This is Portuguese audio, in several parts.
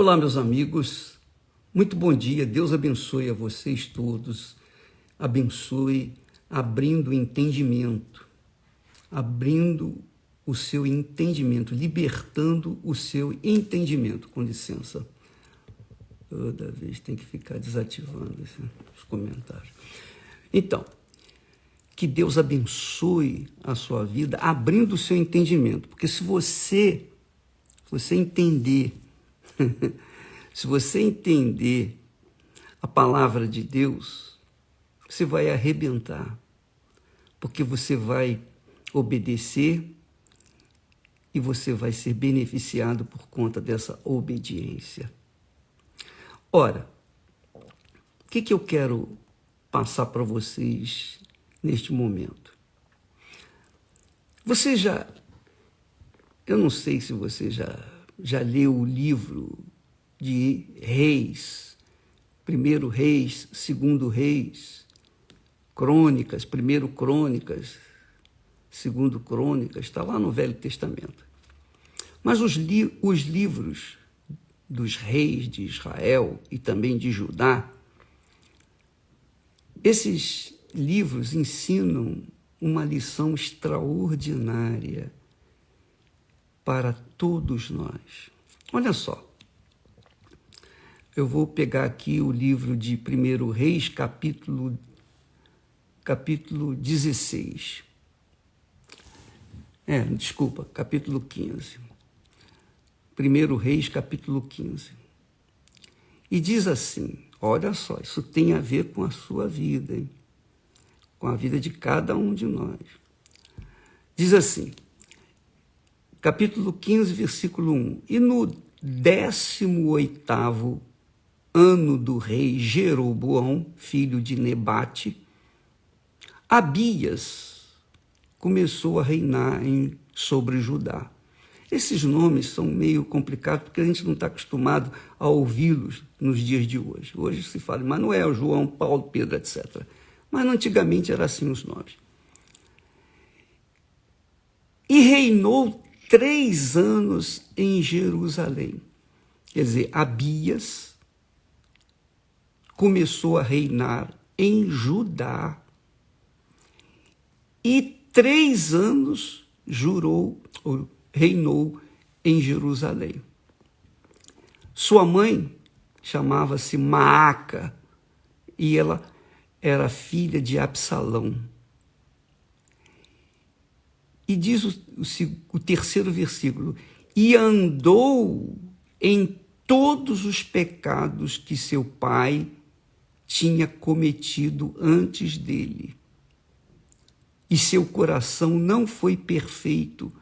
Olá, meus amigos, muito bom dia, Deus abençoe a vocês todos, abençoe abrindo o entendimento, abrindo o seu entendimento, libertando o seu entendimento, com licença. Toda vez tem que ficar desativando os comentários. Então, que Deus abençoe a sua vida, abrindo o seu entendimento, porque se você entender, se você entender a palavra de Deus, você vai arrebentar, porque você vai obedecer e você vai ser beneficiado por conta dessa obediência. Ora, o que eu quero passar para vocês neste momento? Eu não sei se você já leu o livro de Reis, primeiro Reis, segundo Reis, Crônicas, primeiro Crônicas, segundo Crônicas, está lá no Velho Testamento. Mas os livros dos reis de Israel e também de Judá, esses livros ensinam uma lição extraordinária para todos nós. Olha só, eu vou pegar aqui o livro de 1 Reis, capítulo 16. Capítulo 15. 1 Reis, capítulo 15. E diz assim, olha só, isso tem a ver com a sua vida, hein? Com a vida de cada um de nós. Diz assim, capítulo 15, versículo 1. E no 18º ano do rei Jeroboão, filho de Nebate, Abias começou a reinar sobre Judá. Esses nomes são meio complicados porque a gente não está acostumado a ouvi-los nos dias de hoje. Hoje se fala Manuel, João, Paulo, Pedro, etc. Mas antigamente era assim os nomes. E reinou 3 anos em Jerusalém. Quer dizer, Abias começou a reinar em Judá e 3 anos reinou em Jerusalém. Sua mãe chamava-se Maaca e ela era filha de Absalão. E diz o terceiro versículo, e andou em todos os pecados que seu pai tinha cometido antes dele. E seu coração não foi perfeito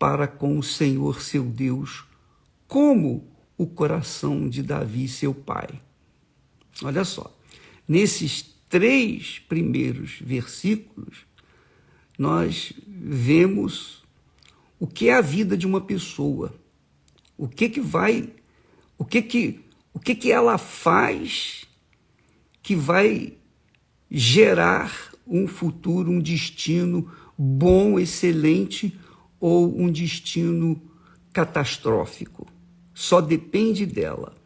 para com o Senhor seu Deus, como o coração de Davi, seu pai. Olha só, nesses 3 primeiros versículos, nós vemos o que é a vida de uma pessoa, o que ela faz que vai gerar um futuro, um destino bom, excelente, ou um destino catastrófico. Só depende dela.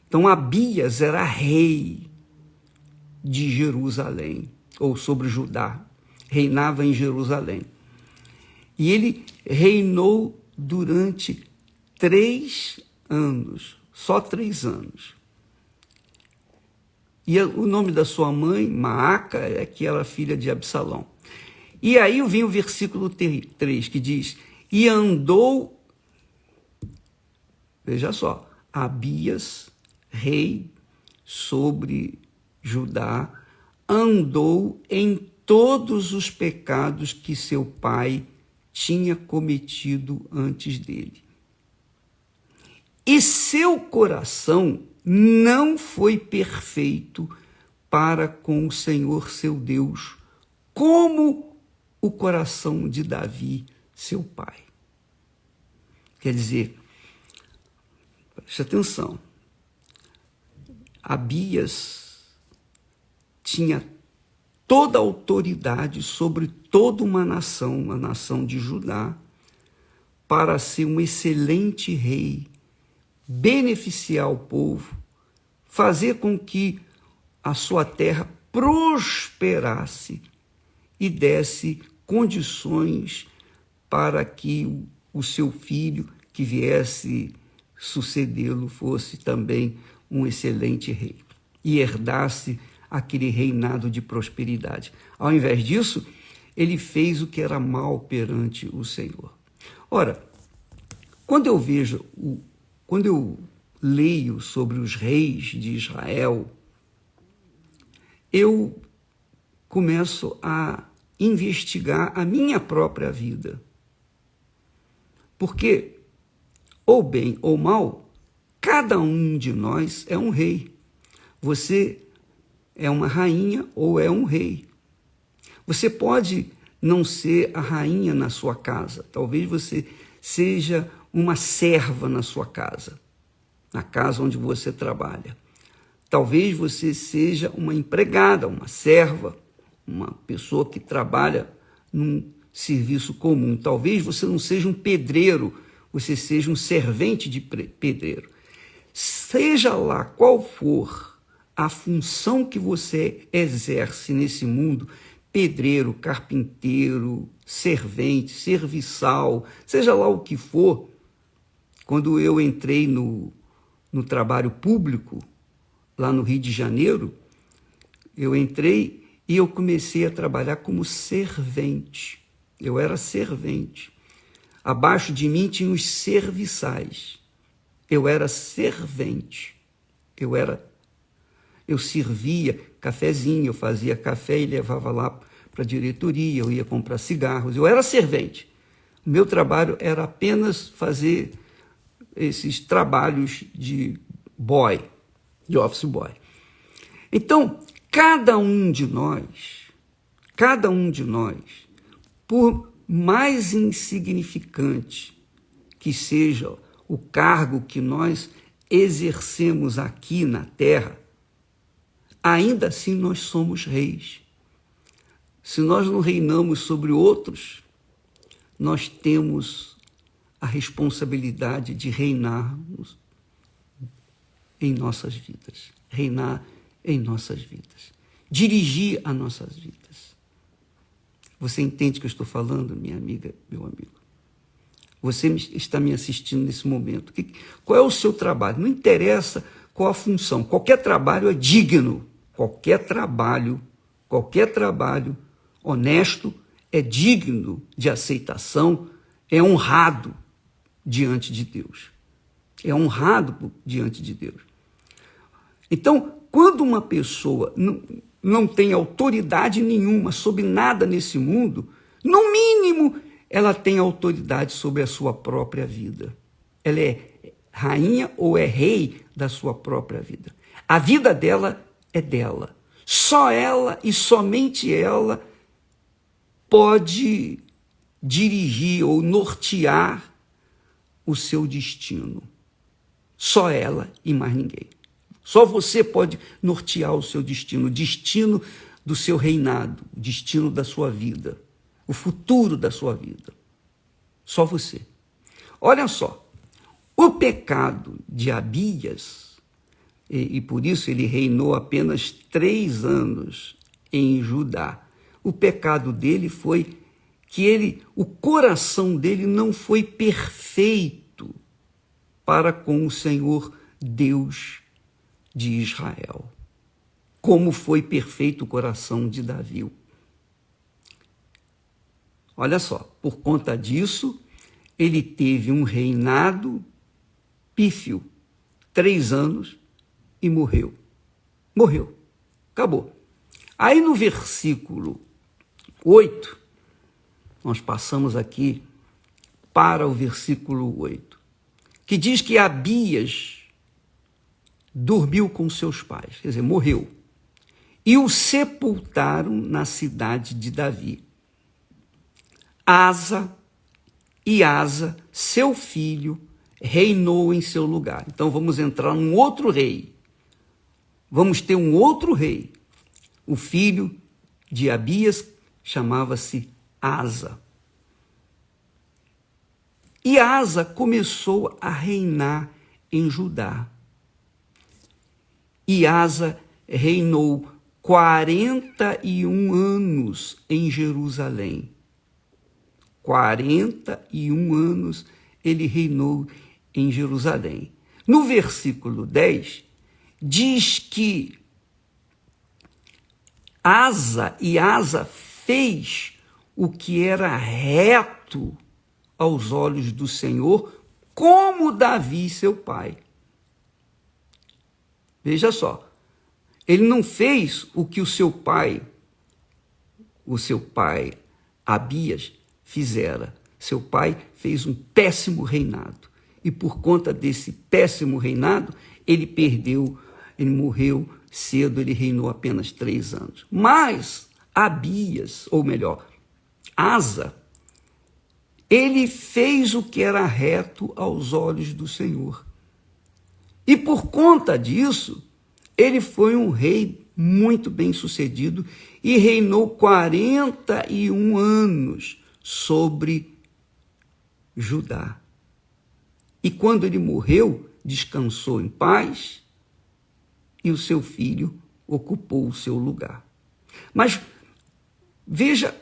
Então, Abias era rei de Jerusalém, ou sobre Judá, reinava em Jerusalém. E ele reinou durante 3 anos, só 3 anos. E o nome da sua mãe, Maaca, é que ela era filha de Absalão. E aí vem o versículo 3, que diz, e andou, veja só, Abias, rei sobre Judá, andou em todos os pecados que seu pai tinha cometido antes dele. E seu coração não foi perfeito para com o Senhor seu Deus, como o coração de Davi, seu pai. Quer dizer, preste atenção, Abias tinha toda a autoridade sobre toda uma nação, a nação de Judá, para ser um excelente rei, beneficiar o povo, fazer com que a sua terra prosperasse e desse condições para que o seu filho que viesse sucedê-lo fosse também um excelente rei e herdasse aquele reinado de prosperidade. Ao invés disso, ele fez o que era mal perante o Senhor. Ora, quando eu leio sobre os reis de Israel, eu começo a investigar a minha própria vida. Porque, ou bem ou mal, cada um de nós é um rei. Você é uma rainha ou é um rei. Você pode não ser a rainha na sua casa. Talvez você seja uma serva na sua casa, na casa onde você trabalha. Talvez você seja uma empregada, uma serva, uma pessoa que trabalha num serviço comum. Talvez você não seja um pedreiro, você seja um servente de pedreiro. Seja lá qual for a função que você exerce nesse mundo, pedreiro, carpinteiro, servente, serviçal, seja lá o que for, quando eu entrei no trabalho público, lá no Rio de Janeiro, eu entrei e eu comecei a trabalhar como servente. Eu era servente. Abaixo de mim tinha os serviçais. Eu era servente. Eu servia cafezinho, eu fazia café e levava lá para a diretoria, eu ia comprar cigarros. Eu era servente. O meu trabalho era apenas fazer esses trabalhos de boy, de office boy. Então, cada um de nós, por mais insignificante que seja o cargo que nós exercemos aqui na terra, ainda assim nós somos reis. Se nós não reinamos sobre outros, nós temos a responsabilidade de reinarmos em nossas vidas, reinar em nossas vidas, dirigir as nossas vidas. Você entende o que eu estou falando, minha amiga, meu amigo? Você está me assistindo nesse momento. Qual é o seu trabalho? Não interessa qual a função. Qualquer trabalho é digno. Qualquer trabalho honesto é digno de aceitação, é honrado diante de Deus. É honrado diante de Deus. Então, quando uma pessoa não tem autoridade nenhuma sobre nada nesse mundo, no mínimo, ela tem autoridade sobre a sua própria vida. Ela é rainha ou é rei da sua própria vida. A vida dela é dela. Só ela e somente ela pode dirigir ou nortear o seu destino. Só ela e mais ninguém. Só você pode nortear o seu destino, o destino do seu reinado, o destino da sua vida, o futuro da sua vida. Só você. Olha só, o pecado de Abias, e por isso ele reinou apenas 3 anos em Judá. O pecado dele foi que o coração dele não foi perfeito para com o Senhor Deus de Israel, como foi perfeito o coração de Davi. Olha só, por conta disso, ele teve um reinado pífio, 3 anos, e morreu. Morreu. Acabou. Aí no versículo 8, nós passamos aqui para o versículo 8, que diz que Abias dormiu com seus pais, quer dizer, morreu, e o sepultaram na cidade de Davi. Asa, seu filho, reinou em seu lugar. Então vamos entrar num outro rei. Vamos ter um outro rei. O filho de Abias chamava-se Asa. E Asa começou a reinar em Judá. E Asa reinou 41 anos em Jerusalém. 41 anos ele reinou em Jerusalém. No versículo 10, diz que Asa fez o que era reto aos olhos do Senhor, como Davi, seu pai. Veja só, ele não fez o que o seu pai Abias, fizera. Seu pai fez um péssimo reinado. E por conta desse péssimo reinado, ele morreu cedo, ele reinou apenas 3 anos. Mas Abias, ou melhor, Asa, ele fez o que era reto aos olhos do Senhor. E por conta disso, ele foi um rei muito bem-sucedido e reinou 41 anos sobre Judá. E quando ele morreu, descansou em paz e o seu filho ocupou o seu lugar. Mas veja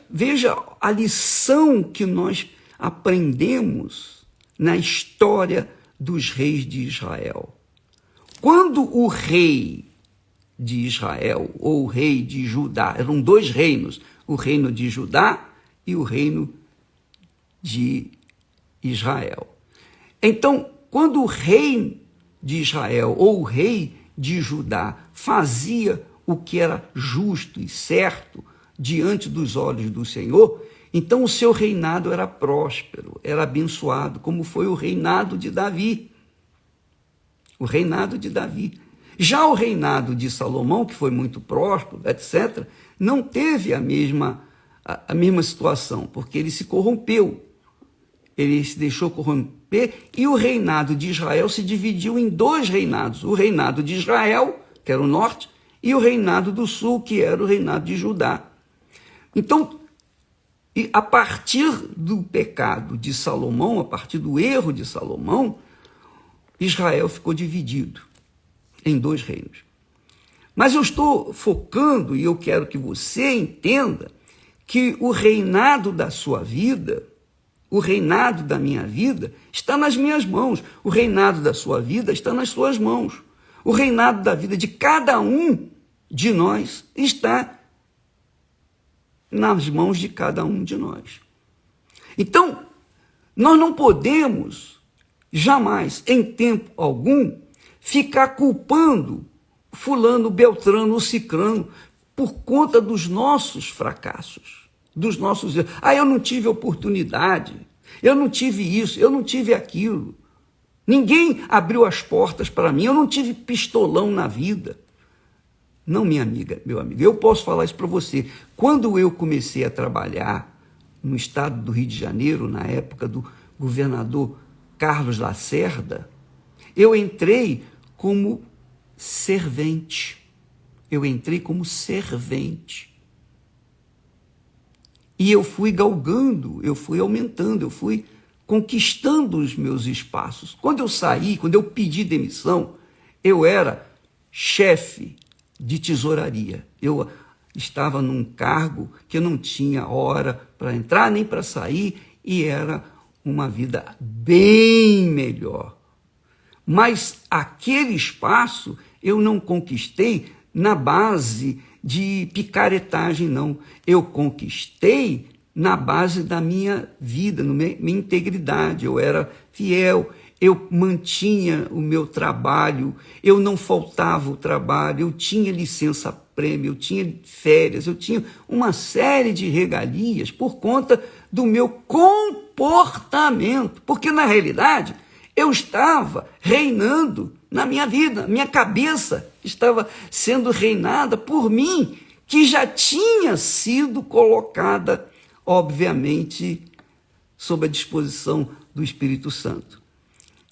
a lição que nós aprendemos na história dos reis de Israel. Quando o rei de Israel, ou o rei de Judá, eram 2 reinos, o reino de Judá e o reino de Israel. Então, quando o rei de Israel, ou o rei de Judá, fazia o que era justo e certo diante dos olhos do Senhor, então o seu reinado era próspero, era abençoado, como foi o reinado de Davi. O reinado de Davi. Já o reinado de Salomão, que foi muito próspero, etc., não teve a mesma situação, porque ele se corrompeu. Ele se deixou corromper e o reinado de Israel se dividiu em 2 reinados. O reinado de Israel, que era o norte, e o reinado do sul, que era o reinado de Judá. Então, a partir do pecado de Salomão, a partir do erro de Salomão, Israel ficou dividido em 2 reinos. Mas eu estou focando, e eu quero que você entenda, que o reinado da sua vida, o reinado da minha vida, está nas minhas mãos. O reinado da sua vida está nas suas mãos. O reinado da vida de cada um de nós está nas mãos de cada um de nós. Então, nós não podemos jamais, em tempo algum, ficar culpando fulano, beltrano ou cicrano por conta dos nossos fracassos, dos nossos erros. Eu não tive oportunidade, eu não tive isso, eu não tive aquilo. Ninguém abriu as portas para mim, eu não tive pistolão na vida. Não, minha amiga, meu amigo, eu posso falar isso para você. Quando eu comecei a trabalhar no estado do Rio de Janeiro, na época do governador Carlos Lacerda, eu entrei como servente. E eu fui galgando, eu fui aumentando, eu fui conquistando os meus espaços. Quando eu saí, quando eu pedi demissão, eu era chefe de tesouraria. Eu estava num cargo que eu não tinha hora para entrar nem para sair e era uma vida bem melhor. Mas aquele espaço eu não conquistei na base de picaretagem, não. Eu conquistei na base da minha vida, na minha integridade. Eu era fiel, eu mantinha o meu trabalho, eu não faltava o trabalho, eu tinha licença-prêmio, eu tinha férias, eu tinha uma série de regalias por conta do meu comportamento. Porque, na realidade, eu estava reinando na minha vida, minha cabeça estava sendo reinada por mim, que já tinha sido colocada, obviamente, sob a disposição do Espírito Santo.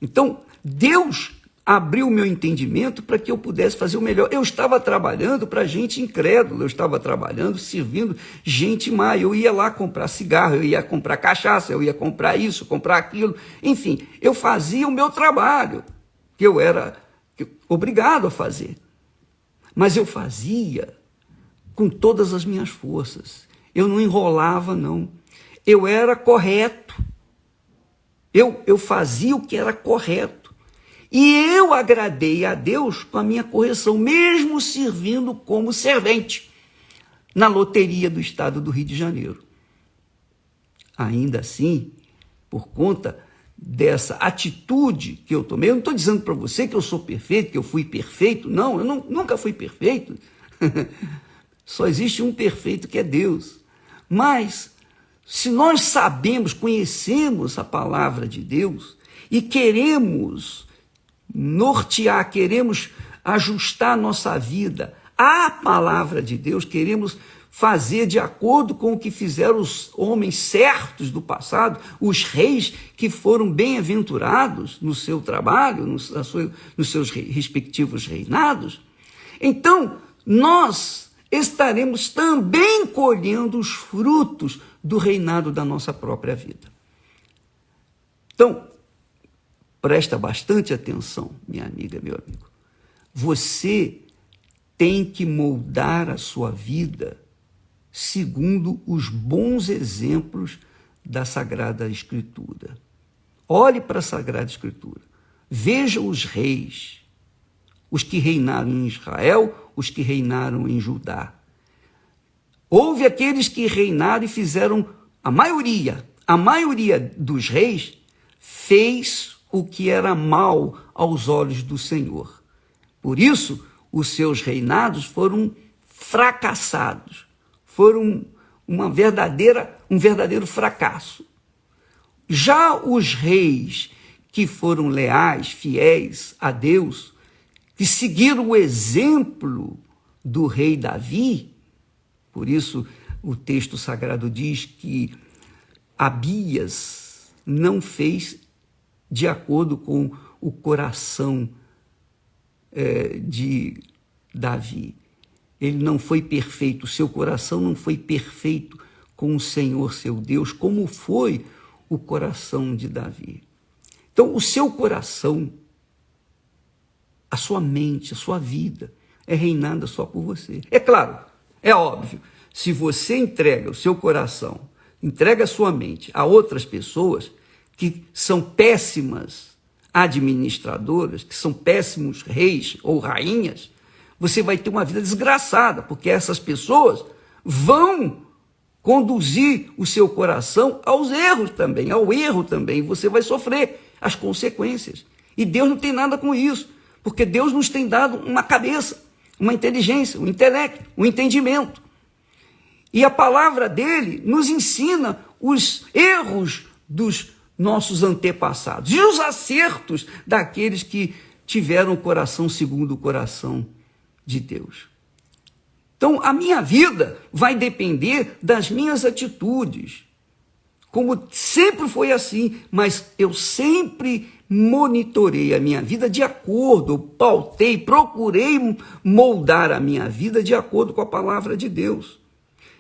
Então, Deus abriu o meu entendimento para que eu pudesse fazer o melhor. Eu estava trabalhando para gente incrédula, eu estava trabalhando, servindo gente má. Eu ia lá comprar cigarro, eu ia comprar cachaça, eu ia comprar isso, comprar aquilo. Enfim, eu fazia o meu trabalho. que eu era obrigado a fazer. Mas eu fazia com todas as minhas forças. Eu não enrolava, não. Eu era correto. Eu fazia o que era correto. E eu agradei a Deus com a minha correção, mesmo servindo como servente na loteria do estado do Rio de Janeiro. Ainda assim, por conta dessa atitude que eu tomei, eu não estou dizendo para você que eu sou perfeito, que eu fui perfeito. Não, eu nunca fui perfeito. Só existe um perfeito, que é Deus. Mas, se nós sabemos, conhecemos a palavra de Deus e queremos nortear, queremos ajustar a nossa vida à palavra de Deus, queremos fazer de acordo com o que fizeram os homens certos do passado, os reis que foram bem-aventurados no seu trabalho, nos seus respectivos reinados, então nós estaremos também colhendo os frutos do reinado da nossa própria vida. Então, presta bastante atenção, minha amiga, meu amigo. Você tem que moldar a sua vida segundo os bons exemplos da Sagrada Escritura. Olhe para a Sagrada Escritura. Veja os reis, os que reinaram em Israel, os que reinaram em Judá. Houve aqueles que reinaram e fizeram, a maioria dos reis fez o que era mal aos olhos do Senhor. Por isso, os seus reinados foram fracassados, foram um verdadeiro fracasso. Já os reis que foram leais, fiéis a Deus, que seguiram o exemplo do rei Davi, por isso o texto sagrado diz que Abias não fez de acordo com o coração de Davi. Ele não foi perfeito, o seu coração não foi perfeito com o Senhor, seu Deus, como foi o coração de Davi. Então, o seu coração, a sua mente, a sua vida é reinada só por você. É claro, é óbvio, se você entrega o seu coração, entrega a sua mente a outras pessoas que são péssimas administradoras, que são péssimos reis ou rainhas, você vai ter uma vida desgraçada, porque essas pessoas vão conduzir o seu coração aos erros também, ao erro também. Você vai sofrer as consequências. E Deus não tem nada com isso, porque Deus nos tem dado uma cabeça, uma inteligência, um intelecto, um entendimento. E a palavra dele nos ensina os erros dos nossos antepassados e os acertos daqueles que tiveram o coração segundo o coração de Deus. Então, a minha vida vai depender das minhas atitudes, como sempre foi assim, mas eu sempre monitorei a minha vida de acordo, eu pautei, procurei moldar a minha vida de acordo com a palavra de Deus.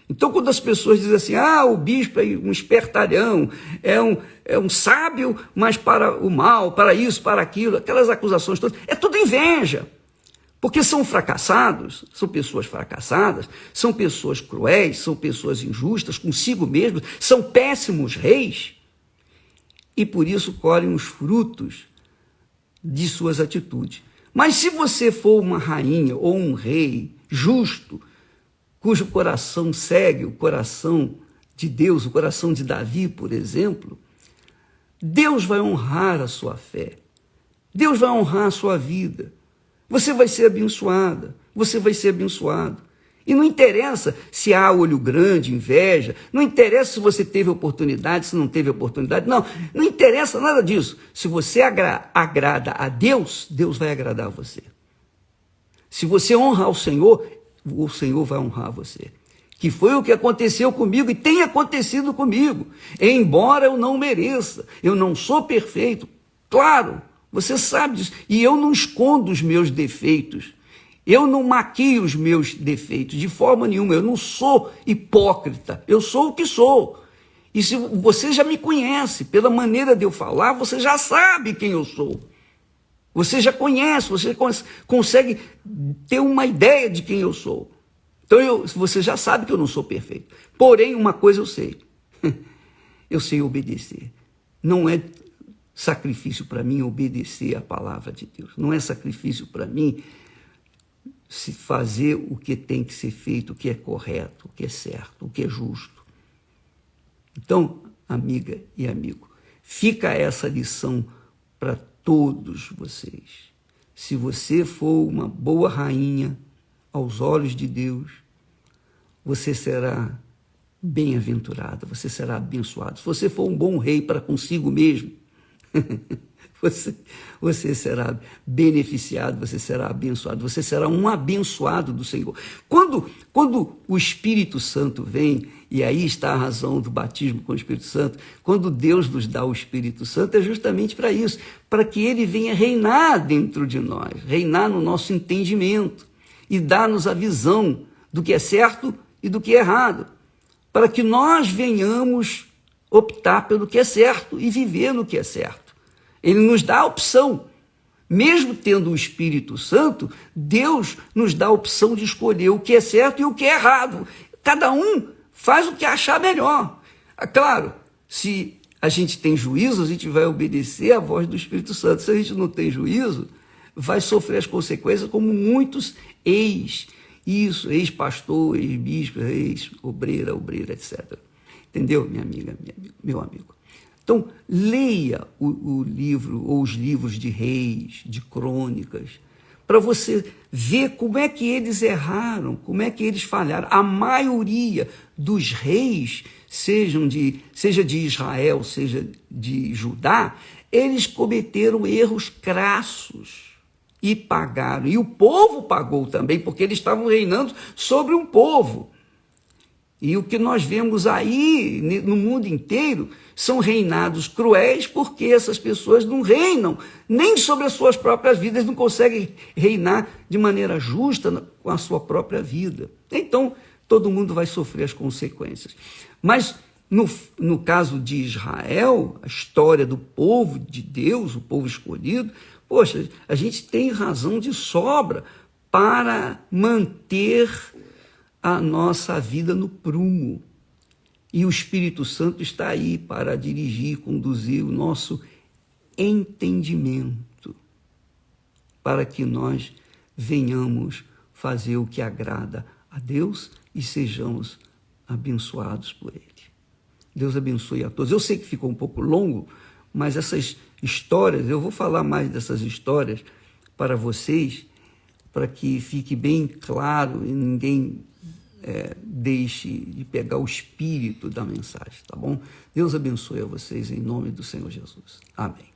Então, quando as pessoas dizem assim, o bispo é um espertalhão, é um sábio, mas para o mal, para isso, para aquilo, aquelas acusações todas, é tudo inveja. Porque são fracassados, são pessoas fracassadas, são pessoas cruéis, são pessoas injustas consigo mesmos, são péssimos reis e por isso colhem os frutos de suas atitudes. Mas se você for uma rainha ou um rei justo, cujo coração segue o coração de Deus, o coração de Davi, por exemplo, Deus vai honrar a sua fé, Deus vai honrar a sua vida. Você vai ser abençoada, você vai ser abençoado. E não interessa se há olho grande, inveja, não interessa se você teve oportunidade, se não teve oportunidade, não interessa nada disso. Se você agrada a Deus, Deus vai agradar a você. Se você honra o Senhor vai honrar você. Que foi o que aconteceu comigo e tem acontecido comigo. Embora eu não mereça, eu não sou perfeito, claro, você sabe disso. E eu não escondo os meus defeitos. Eu não maquio os meus defeitos de forma nenhuma. Eu não sou hipócrita. Eu sou o que sou. E se você já me conhece, pela maneira de eu falar, você já sabe quem eu sou. Você já conhece, você consegue ter uma ideia de quem eu sou. Então você já sabe que eu não sou perfeito. Porém, uma coisa eu sei. Eu sei obedecer. Não é sacrifício para mim obedecer a palavra de Deus. Não é sacrifício para mim se fazer o que tem que ser feito, o que é correto, o que é certo, o que é justo. Então, amiga e amigo, fica essa lição para todos vocês. Se você for uma boa rainha aos olhos de Deus, você será bem-aventurada, você será abençoado. Se você for um bom rei para consigo mesmo, você será beneficiado, você será abençoado, você será um abençoado do Senhor. Quando o Espírito Santo vem, e aí está a razão do batismo com o Espírito Santo, quando Deus nos dá o Espírito Santo, é justamente para isso, para que ele venha reinar dentro de nós, reinar no nosso entendimento e dar-nos a visão do que é certo e do que é errado, para que nós venhamos optar pelo que é certo e viver no que é certo. Ele nos dá a opção. Mesmo tendo o Espírito Santo, Deus nos dá a opção de escolher o que é certo e o que é errado. Cada um faz o que achar melhor. Claro, se a gente tem juízo, a gente vai obedecer à voz do Espírito Santo. Se a gente não tem juízo, vai sofrer as consequências como muitos ex-pastor, ex-bispo, ex-obreira, etc. Entendeu, minha amiga, meu amigo? Então, leia o livro ou os livros de reis, de crônicas, para você ver como é que eles erraram, como é que eles falharam. A maioria dos reis, seja de Israel, seja de Judá, eles cometeram erros crassos e pagaram. E o povo pagou também, porque eles estavam reinando sobre um povo. E o que nós vemos aí no mundo inteiro são reinados cruéis, porque essas pessoas não reinam nem sobre as suas próprias vidas, não conseguem reinar de maneira justa com a sua própria vida. Então, todo mundo vai sofrer as consequências. Mas, no caso de Israel, a história do povo de Deus, o povo escolhido, poxa, a gente tem razão de sobra para manter a nossa vida no prumo. E o Espírito Santo está aí para dirigir, conduzir o nosso entendimento, para que nós venhamos fazer o que agrada a Deus e sejamos abençoados por Ele. Deus abençoe a todos. Eu sei que ficou um pouco longo, mas essas histórias, eu vou falar mais dessas histórias para vocês, para que fique bem claro e ninguém deixe de pegar o espírito da mensagem, tá bom? Deus abençoe a vocês em nome do Senhor Jesus. Amém.